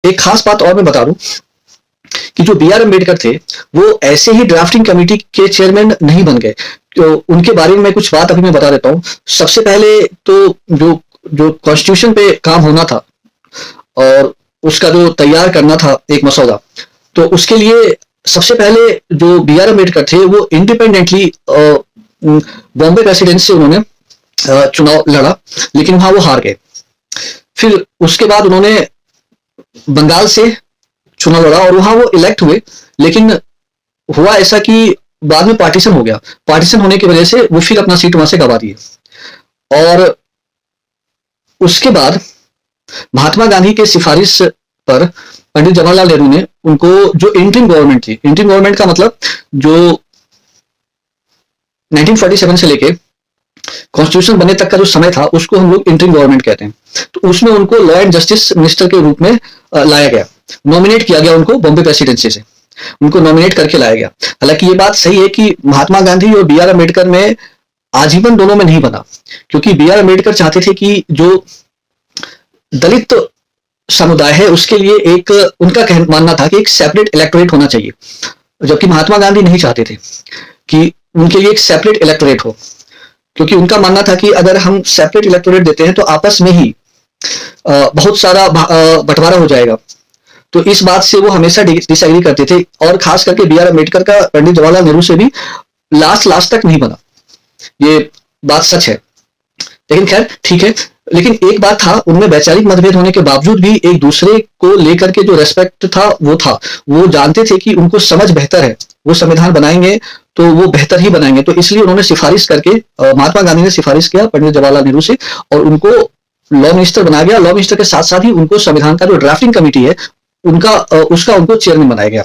एक खास बात और मैं बता दूं कि जो बी आर अम्बेडकर थे वो ऐसे ही ड्राफ्टिंग कमेटी के चेयरमैन नहीं बन गए। तो उनके बारे में मैं कुछ बात अभी मैं बता देता हूँ। सबसे पहले तो जो जो कॉन्स्टिट्यूशन पे काम होना था और उसका जो तैयार करना था एक मसौदा, तो उसके लिए सबसे पहले जो बी आर अम्बेडकर थे वो इंडिपेंडेंटली बॉम्बे प्रेसिडेंसी से उन्होंने चुनाव लड़ा, लेकिन वहां वो हार गए। फिर उसके बाद उन्होंने बंगाल से चुनाव लड़ा और वहां वो इलेक्ट हुए, लेकिन हुआ ऐसा कि बाद में पार्टीशन हो गया। पार्टीशन होने की वजह से वो फिर अपना सीट वहां से गंवा दिए। और उसके बाद महात्मा गांधी के सिफारिश पर पंडित जवाहरलाल नेहरू ने उनको, जो इंटरिम गवर्नमेंट थी, इंटरिम गवर्नमेंट का मतलब जो 1947 से लेके कॉन्स्टिट्यूशन बनने तक का जो समय था उसको हम लोग इंटरिम गवर्नमेंट कहते हैं। तो उसमें उनको लॉ एंड जस्टिस मिनिस्टर के रूप में लाया गया, नॉमिनेट किया गया उनको बॉम्बे प्रेसिडेंसी से, उनको नॉमिनेट करके लाया गया। हालांकि ये बात सही है कि महात्मा गांधी और बी आर अम्बेडकर में आजीवन दोनों में नहीं बना, क्योंकि बी आर अम्बेडकर चाहते थे कि जो दलित समुदाय है उसके लिए एक, उनका मानना था कि एक सेपरेट इलेक्टोरेट होना चाहिए, जबकि महात्मा गांधी नहीं चाहते थे कि उनके लिए एक सेपरेट इलेक्टोरेट हो, क्योंकि उनका मानना था कि अगर हम सेपरेट इलेक्टोरेट देते हैं तो आपस में ही बहुत सारा बंटवारा हो जाएगा। तो इस बात से वो हमेशा डिसएग्री करते थे, और खास करके बी आर अम्बेडकर का पंडित जवाहरलाल नेहरू से भी लास्ट तक नहीं बना, ये बात सच है। लेकिन खैर ठीक है। लेकिन एक बात था, उनमें वैचारिक मतभेद होने के बावजूद भी एक दूसरे को लेकर के जो रेस्पेक्ट था, वो जानते थे कि उनको समझ बेहतर है, वो संविधान बनाएंगे तो वो बेहतर ही बनाएंगे। तो इसलिए उन्होंने सिफारिश करके, महात्मा गांधी ने सिफारिश किया पंडित जवाहरलाल नेहरू से, और उनको लॉ मिनिस्टर बनाया गया। लॉ मिनिस्टर के साथ साथ ही उनको संविधान का जो ड्राफ्टिंग कमेटी है उनका, उसका उनको चेयरमैन बनाया गया।